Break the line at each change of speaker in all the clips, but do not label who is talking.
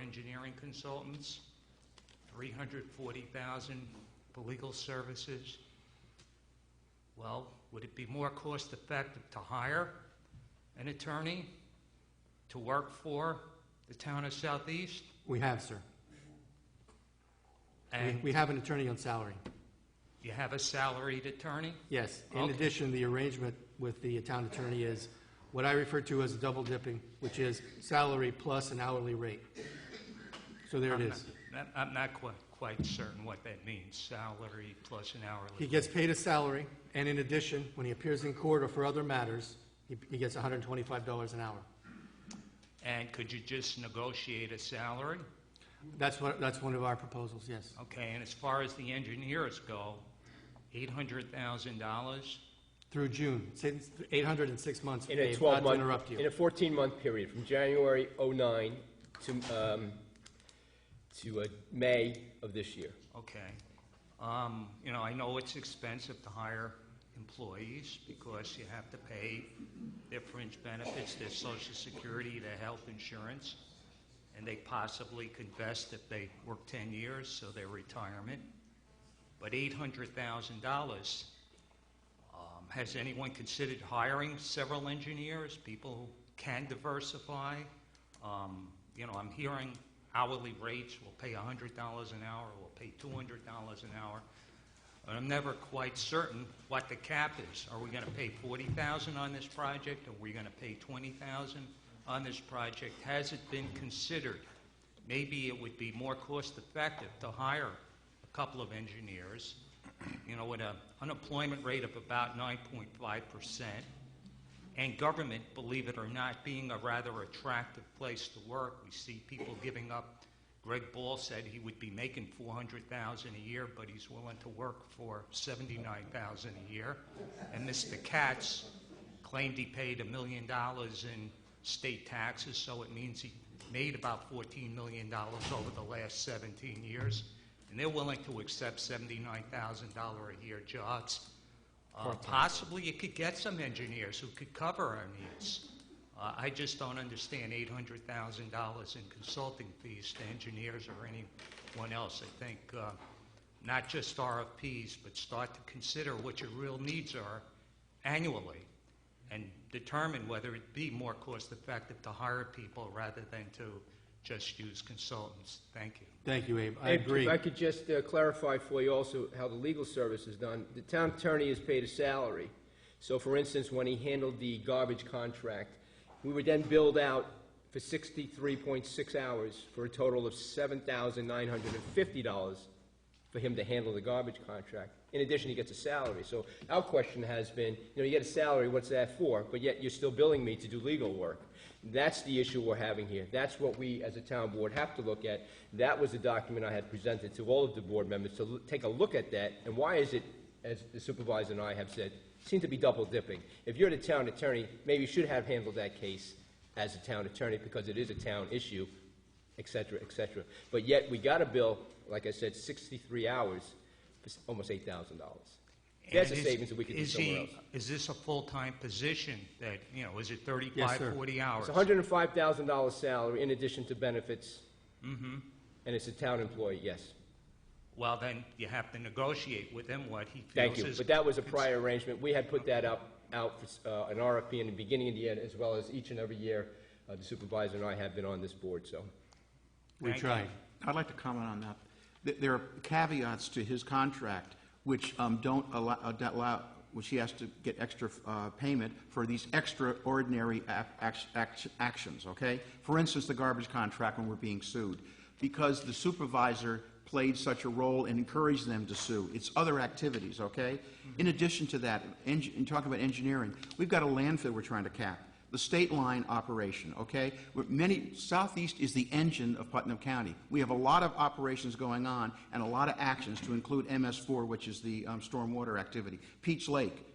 engineering consultants, $340,000 for legal services. Well, would it be more cost-effective to hire an attorney to work for the town of Southeast?
We have, sir.
And
We have an attorney on salary.
you have a salaried attorney?
Yes. In
Okay.
addition, the arrangement with the town attorney is what I refer to as double dipping, which is salary plus an hourly rate. So there it is.
I'm not quite certain what that means, salary plus an hourly.
He gets paid a salary, and in addition, when he appears in court or for other matters, he gets $125 an hour.
And could you just negotiate a salary?
That's one of our proposals, yes.
Okay, and as far as the engineers go, $800,000?
Through June. It's 806 months,
In a
Dave, not to
12-month,
interrupt you.
in a 14-month period, from January '09 to May of this year.
Okay. You know, I know it's expensive to hire employees because you have to pay their fringe benefits, their Social Security, their health insurance, and they possibly could vest if they work 10 years, so their retirement. But $800,000, has anyone considered hiring several engineers, people who can diversify? You know, I'm hearing hourly rates will pay $100 an hour, will pay $200 an hour. But I'm never quite certain what the cap is. Are we going to pay $40,000 on this project? Are we going to pay $20,000 on this project? Has it been considered? Maybe it would be more cost-effective to hire a couple of engineers, you know, with an unemployment rate of about 9.5%, and government, believe it or not, being a rather attractive place to work. We see people giving up. Greg Ball said he would be making $400,000 a year, but he's willing to work for $79,000 a year. And Mr. Katz claimed he paid $1 million in state taxes, so it means he made about $14 million over the last 17 years. And they're willing to accept $79,000 a year jobs. Possibly you could get some engineers who could cover our needs. I just don't understand $800,000 in consulting fees to engineers or anyone else. I think not just RFPs, but start to consider what your real needs are annually and determine whether it be more cost-effective to hire people rather than to just use consultants. Thank you.
Thank you, Abe. I
Abe,
agree.
if I could just clarify for you also how the legal service is done. The town attorney is paid a salary. So, for instance, when he handled the garbage contract, we would then billed out for 63.6 hours for a total of $7,950 for him to handle the garbage contract. In addition, he gets a salary. So our question has been, you know, you get a salary, what's that for? But yet you're still billing me to do legal work. That's the issue we're having here. That's what we, as a town board, have to look at. That was the document I had presented to all of the board members to take a look at that. And why is it, as the supervisor and I have said, seem to be double dipping? If you're the town attorney, maybe you should have handled that case as a town attorney because it is a town issue, et cetera, et cetera. But yet we got a bill, like I said, 63 hours for almost $8,000. There's a savings that we could do somewhere else.
Is this a full-time position that, you know, is it 35,
Yes, sir.
40 hours?
It's $105,000 salary in addition to benefits. And it's a town employee, yes.
Well, then you have to negotiate with him what he feels
Thank you.
is...
But that was a prior arrangement. We had put that out for an RFP in the beginning of the year, as well as each and every year the supervisor and I have been on this board. So
We
Thank you.
tried.
I'd like to comment on that. There are caveats to his contract which don't allow, which he has to get extra payment for these extraordinary actions, okay? For instance, the garbage contract when we're being sued. Because the supervisor played such a role and encouraged them to sue. It's other activities, okay? In addition to that, in talking about engineering, we've got a landfill we're trying to cap. The state line operation, okay? Southeast is the engine of Putnam County. We have a lot of operations going on and a lot of actions to include MS4, which is the stormwater activity. Peach Lake.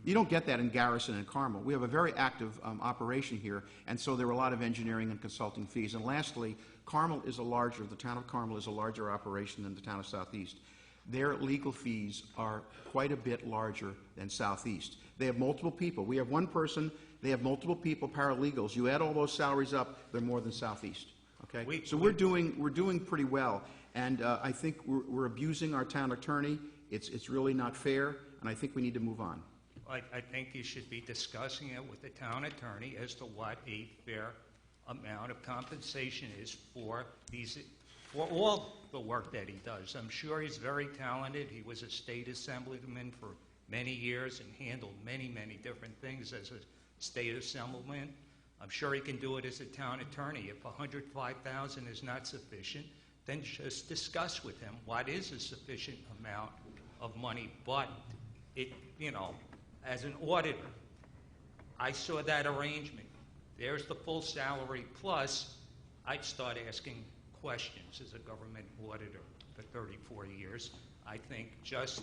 You don't get that in Garrison and Carmel. We have a very active operation here, and so there are a lot of engineering and consulting fees. And lastly, the town of Carmel is a larger operation than the town of Southeast. Their legal fees are quite a bit larger than Southeast. They have multiple people. We have one person. They have multiple people, paralegals. You add all those salaries up, they're more than Southeast. okay? So we're doing pretty well, and I think we're abusing our town attorney. It's really not fair, and I think we need to move on.
I think you should be discussing it with the town attorney as to what a fair amount of compensation is for all the work that he does. I'm sure he's very talented. He was a state assemblyman for many years and handled many, many different things as a state assemblyman. I'm sure he can do it as a town attorney. If $105,000 is not sufficient, then just discuss with him what is a sufficient amount of money. But it, as an auditor, I saw that arrangement. There's the full salary, plus I'd start asking questions as a government auditor for 34 years. I think just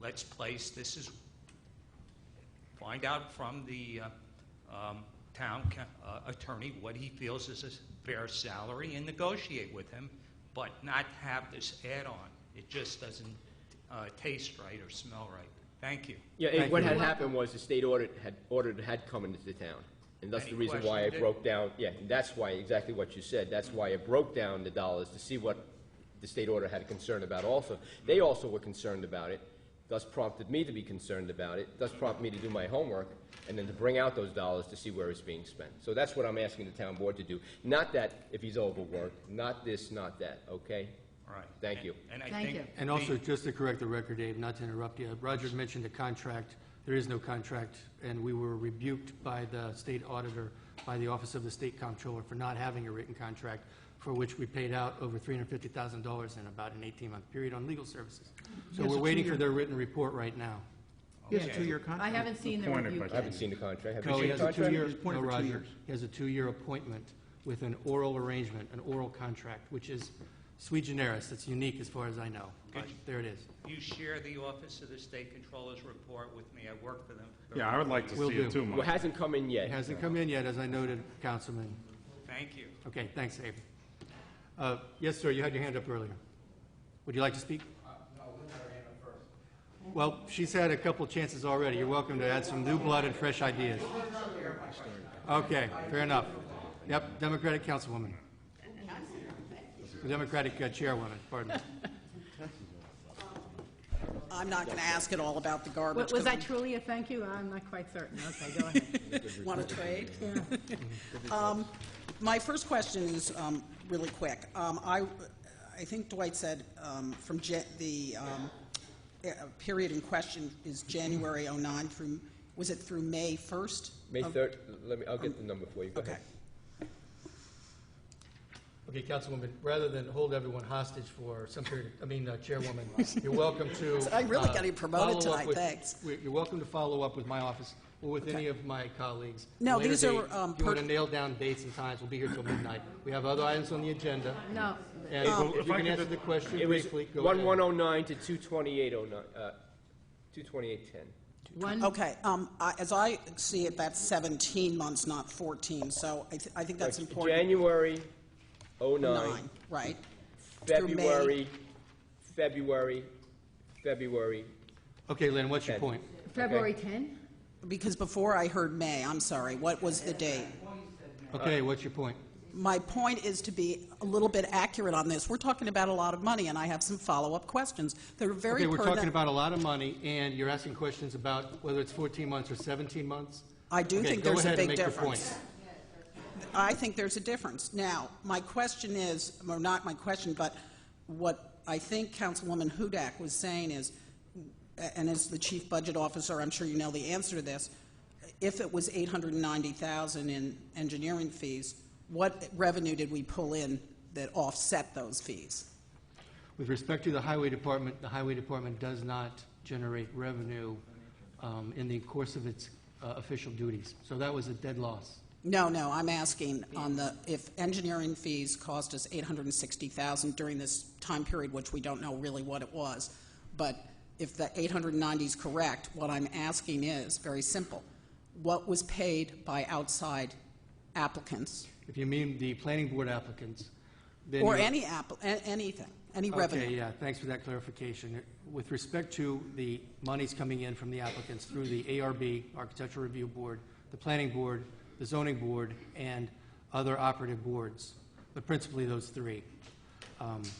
let's place this find out from the town attorney what he feels is a fair salary and negotiate with him, but not have this add-on. It just doesn't taste right or smell right. Thank you.
Yeah,
Thank
what
you.
had happened was the state auditor had come into the town. And that's
And
the
he
reason why I
questioned it?
broke down, yeah, that's why, exactly what you said. That's why I broke down the dollars to see what the state auditor had a concern about also. They also were concerned about it, thus prompted me to be concerned about it, thus prompted me to do my homework, and then to bring out those dollars to see where it's being spent. So that's what I'm asking the town board to do. Not that if he's overworked, not this, not that, okay?
All right.
Thank you.
And I
Thank
think
you.
And also, just to correct the record, Dave, not to interrupt you, Roger mentioned a contract. There is no contract, and we were rebuked by the state auditor, by the Office of the State Comptroller, for not having a written contract, for which we paid out over $350,000 in about an 18-month period on legal services. So
Yes,
we're
a
waiting for
two-year-
their written report right now.
He has a
Okay.
two-year contract.
I haven't seen the review
I haven't
yet.
seen the contract. Have
No,
you
he
seen the
has a
contract?
two-year,
He's appointed
no,
for 2
Roger.
years.
He has a 2-year appointment with an oral arrangement, an oral contract, which is sui generis. It's unique as far as I know. But there it is.
you share the Office of the State Controller's report with me. I worked for them. For
Yeah, I would like to
Will
see
do.
it too,
Well, it
Mike.
hasn't come in
It
yet.
hasn't come in yet, as I noted, Councilman.
Thank you.
Okay, thanks, Abe. Yes, sir, you had your hand up earlier. Would you like to speak? No, Lynn had her hand up first. Well, she's had a couple chances already. You're welcome to add some new blood and fresh ideas. Okay, fair enough. Yep, Democratic Councilwoman. Democratic Chairwoman, pardon me.
I'm not going to ask it all about the garbage.
Was that truly a thank you? I'm not quite certain. Okay, go ahead.
Want to trade?
Yeah.
My first question is really quick. I think Dwight said from the period in question is January '09 through, was it through May 1st?
May 3rd, I'll get the number for you. Go
Okay.
ahead.
Okay, Councilwoman, rather than hold everyone hostage for some period, Chairwoman, you're welcome to.
I'm really getting promoted
follow up
tonight,
with-
thanks.
You're welcome to follow up with my office or with any of my colleagues.
No,
Later
these are,
date, if you want to nail down dates and times, we'll be here till midnight. We have other items on the agenda,
No,
and if
if
you
I
can
could
answer the question
It was
briefly, go ahead.
1109 to 22809, 22810.
one,
Okay, as I see it, that's 17 months, not 14, so I think that's important.
January 09,
9, right? Through May.
February.
Okay, Lynn, what's your
Okay.
point?
February 10?
Because before I heard May, I'm sorry, what was the date?
Okay, what's your point?
My point is to be a little bit accurate on this. We're talking about a lot of money, and I have some follow-up questions. They're very
Okay, we're talking
pertinent.
about a lot of money, and you're asking questions about whether it's 14 months or 17 months?
I do
Okay,
think
go
there's a
ahead and
big
make your point.
difference. I think there's a difference. Now, my question is, or not my question, but what I think Councilwoman Hudak was saying is, and as the Chief Budget Officer, I'm sure you know the answer to this, if it was $890,000 in engineering fees, what revenue did we pull in that offset those fees?
With respect to the Highway Department does not generate revenue in the course of its official duties. So that was a dead loss.
No, I'm asking on if engineering fees cost us $860,000 during this time period, which we don't know really what it was, but if the 890 is correct, what I'm asking is very simple. What was paid by outside applicants,
If you mean the planning board applicants, then...
or
you're-
anything, any revenue?
Okay, yeah, thanks for that clarification. With respect to the monies coming in from the applicants through the ARB, Architectural Review Board, the Planning Board, the Zoning Board, and other operative boards, but principally those three.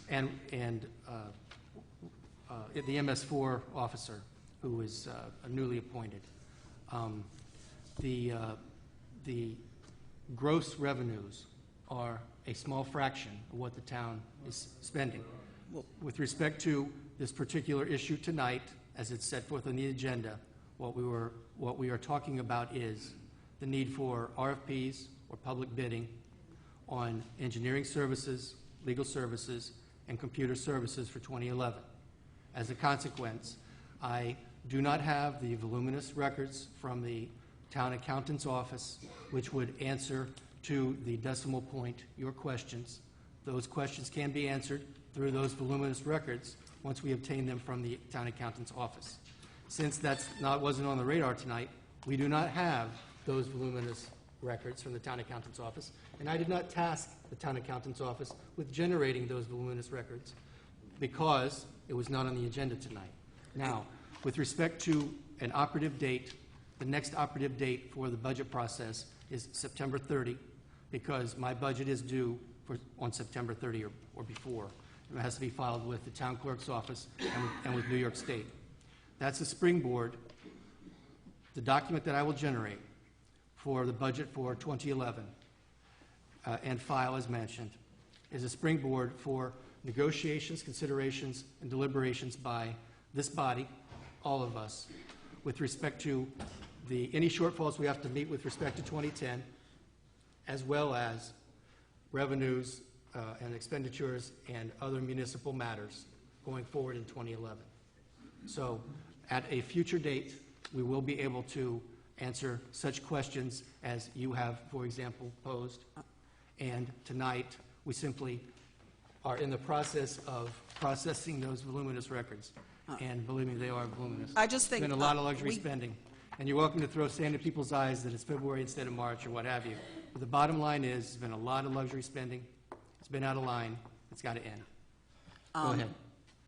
And the MS4 officer, who is newly appointed. The gross revenues are a small fraction of what the town is spending. With respect to this particular issue tonight, as it's set forth on the agenda, what we are talking about is the need for RFPs or public bidding on engineering services, legal services, and computer services for 2011. As a consequence, I do not have the voluminous records from the town accountant's office, which would answer to the decimal point your questions. Those questions can be answered through those voluminous records once we obtain them from the town accountant's office. Since wasn't on the radar tonight, we do not have those voluminous records from the town accountant's office, and I did not task the town accountant's office with generating those voluminous records because it was not on the agenda tonight. Now, with respect to an operative date, the next operative date for the budget process is September 30, because my budget is due on September 30 or before. It has to be filed with the town clerk's office and with New York State. That's a springboard. The document that I will generate for the budget for 2011 and file, as mentioned, is a springboard for negotiations, considerations, and deliberations by this body, all of us, with respect to any shortfalls we have to meet with respect to 2010, as well as revenues and expenditures and other municipal matters going forward in 2011. So at a future date, we will be able to answer such questions as you have, for example, posed. And tonight, we simply are in the process of processing those voluminous records. And believe me, they are voluminous.
I just think,
It's been a lot of luxury spending. And you're welcome to throw sand in people's eyes that it's February instead of March or what have you. But the bottom line is, it's been a lot of luxury spending. It's been out of line. It's got to end. Go ahead.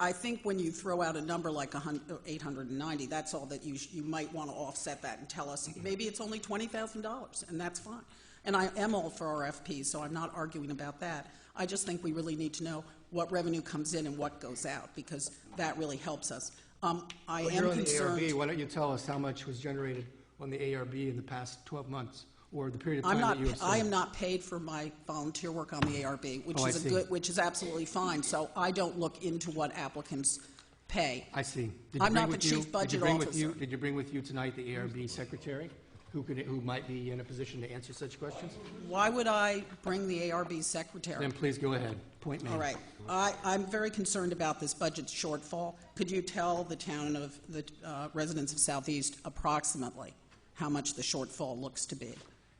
I think when you throw out a number like 890, that's all that you might want to offset that and tell us maybe it's only $20,000, and that's fine. And I am all for RFPs, so I'm not arguing about that. I just think we really need to know what revenue comes in and what goes out, because that really helps us. I
You're
am
on the
concerned.
ARB. Why don't you tell us how much was generated on the ARB in the past 12 months, or the period of time that you have
I am
served?
not paid for my volunteer work on the ARB,
Oh, I see.
which is absolutely fine. So I don't look into what applicants pay.
I see. Did
I'm
you bring
not the
with you-
chief budget
did you bring with
officer.
you- Did you bring with you tonight the ARB secretary, who might be in a position to answer such questions?
Why would I bring the ARB secretary?
Then please go ahead. Point made.
All right. I'm very concerned about this budget shortfall. Could you tell the town of the residents of Southeast approximately how much the shortfall looks to be?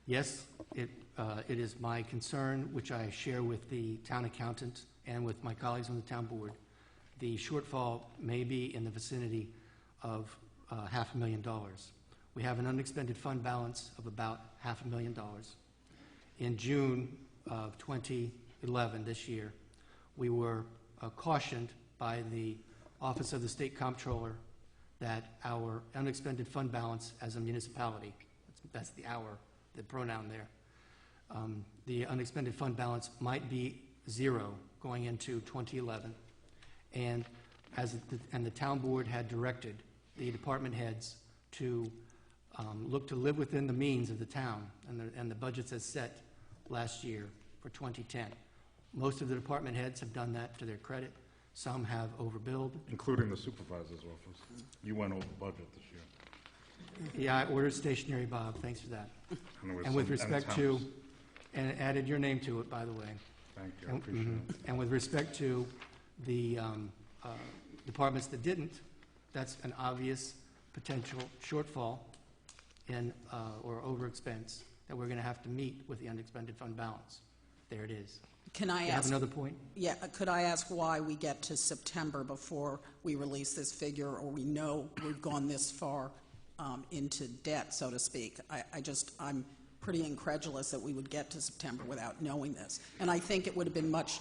Yes, it is my concern, which I share with the town accountant and with my colleagues on the town board. The shortfall may be in the vicinity of $500,000. We have an unexpended fund balance of about $500,000. In June of 2011, this year, we were cautioned by the Office of the State Comptroller that our unexpended fund balance as a municipality, that's the pronoun there, the unexpended fund balance might be zero going into 2011. And the town board had directed the department heads to look to live within the means of the town and the budgets as set last year for 2010. Most of the department heads have done that to their credit. Some have overbilled.
Including the supervisor's office. You went over budget this year.
Yeah, I ordered stationery, Bob. Thanks for that.
there was
And with
some-
respect
and
to,
temps.
and added your name to it, by the way.
Thank you, I appreciate it.
And with respect to the departments that didn't, that's an obvious potential shortfall or overexpense that we're going to have to meet with the unexpended fund balance. There it is.
Can I
You have
ask?
another point?
Yeah, could I ask why we get to September before we release this figure, or we know we've gone this far into debt, so to speak? I'm pretty incredulous that we would get to September without knowing this. And I think it would have been much